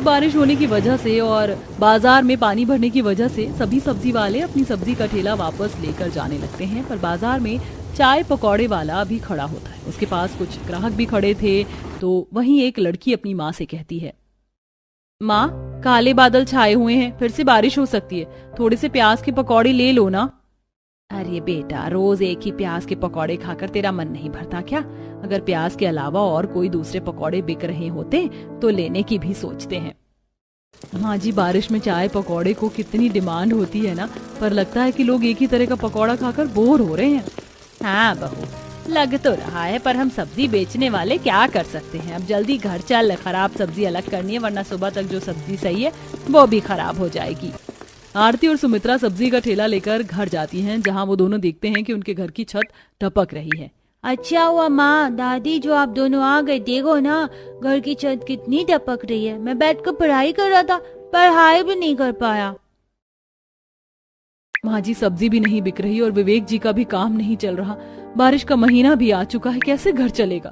बारिश होने की वजह से और बाजार में पानी भरने की वजह से सभी सब्जी वाले अपनी सब्जी का ठेला वापस लेकर जाने लगते हैं। पर बाजार में चाय पकौड़े वाला भी खड़ा होता है। उसके पास कुछ ग्राहक भी खड़े थे। तो वहीं एक लड़की अपनी माँ से कहती है, माँ, काले बादल छाए हुए हैं, फिर से बारिश हो सकती है, थोड़े से प्याज के पकौड़े ले लो ना। अरे बेटा, रोज एक ही प्याज के पकौड़े खाकर तेरा मन नहीं भरता क्या? अगर प्याज के अलावा और कोई दूसरे पकौड़े बिक रहे होते तो लेने की भी सोचते हैं। हाँ जी, बारिश में चाय पकौड़े को कितनी डिमांड होती है ना, पर लगता है कि लोग एक ही तरह का पकौड़ा खाकर बोर हो रहे हैं। हाँ बहू, लग तो रहा है, पर हम सब्जी बेचने वाले क्या कर सकते हैं। अब जल्दी घर चल, खराब सब्जी अलग करनी है, वरना सुबह तक जो सब्जी सही है वो भी खराब हो जाएगी। आरती और सुमित्रा सब्जी का ठेला लेकर घर जाती हैं, जहां वो दोनों देखते हैं कि उनके घर की छत टपक रही है। अच्छा हुआ माँ, दादी, जो आप दोनों आ गए। देखो ना, घर की छत कितनी टपक रही है। मैं बैठकर पढ़ाई कर रहा था, पढ़ाई भी नहीं कर पाया। माँ जी, सब्जी भी नहीं बिक रही और विवेक जी का भी काम नहीं चल रहा। बारिश का महीना भी आ चुका है, कैसे घर चलेगा?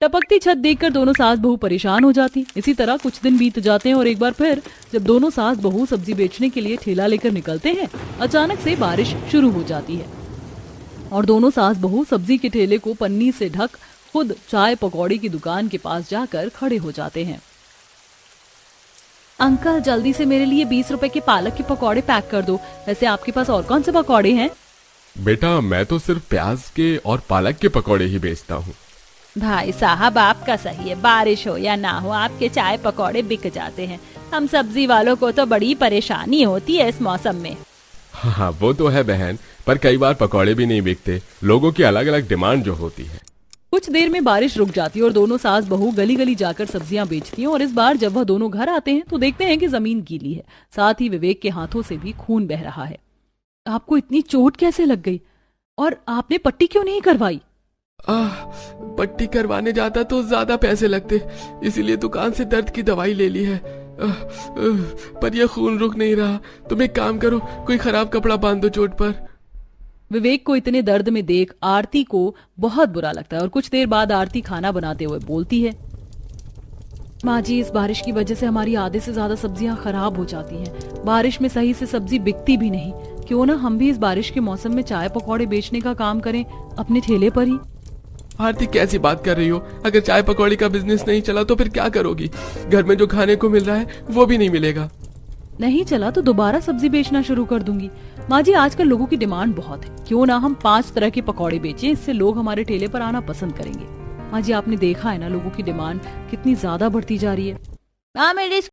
टपकती छत देखकर दोनों सास बहू परेशान हो जाती। इसी तरह कुछ दिन बीत जाते हैं और एक बार फिर जब दोनों सास बहू सब्जी बेचने के लिए ठेला लेकर निकलते हैं, अचानक से बारिश शुरू हो जाती है और दोनों सास बहू सब्जी के ठेले को पन्नी से ढक खुद चाय पकौड़ी की दुकान के पास जाकर खड़े हो जाते हैं। अंकल, जल्दी से मेरे लिए 20 रुपए के पालक के पकौड़े पैक कर दो। वैसे आपके पास और कौन से पकौड़े हैं? बेटा, मैं तो सिर्फ प्याज के और पालक के पकौड़े ही बेचता हूँ। भाई साहब, आपका सही है, बारिश हो या ना हो आपके चाय पकौड़े बिक जाते हैं। हम सब्जी वालों को तो बड़ी परेशानी होती है इस मौसम में। हाँ, वो तो है बहन, पर कई बार पकौड़े भी नहीं बिकते, लोगों की अलग अलग डिमांड जो होती है। कुछ देर में बारिश रुक जाती है और दोनों सास बहू गली गली जाकर सब्जियां बेचती हैं। और इस बार जब वह दोनों घर आते हैं तो देखते हैं कि जमीन गीली है, साथ ही विवेक के हाथों से भी खून बह रहा है। आपको इतनी चोट कैसे लग गई और आपने पट्टी क्यों नहीं करवाई? पट्टी करवाने जाता तो ज्यादा पैसे लगते, इसीलिए दुकान से दर्द की दवाई ले ली है। पर यह खून रुक नहीं रहा। तुम एक काम करो, कोई खराब कपड़ा बांध दो चोट पर। विवेक को इतने दर्द में देख आरती को बहुत बुरा लगता है और कुछ देर बाद आरती खाना बनाते हुए बोलती है, माँ जी, इस बारिश की वजह से हमारी आधे से ज्यादा सब्जियां खराब हो जाती हैं। बारिश में सही से सब्जी बिकती भी नहीं। क्यों ना हम भी इस बारिश के मौसम में चाय पकौड़े बेचने का काम करें अपने ठेले पर ही। आरती, कैसी बात कर रही हो? अगर चाय पकौड़ी का बिजनेस नहीं चला तो फिर क्या करोगी? घर में जो खाने को मिल रहा है वो भी नहीं मिलेगा। नहीं चला तो दोबारा सब्जी बेचना शुरू कर दूंगी। माँ जी, आजकल लोगों की डिमांड बहुत है, क्यों ना हम 5 तरह के पकौड़े बेचें, इससे लोग हमारे ठेले पर आना पसंद करेंगे। माँ जी, आपने देखा है ना लोगों की डिमांड कितनी ज्यादा बढ़ती जा रही है। हाँ, मेरे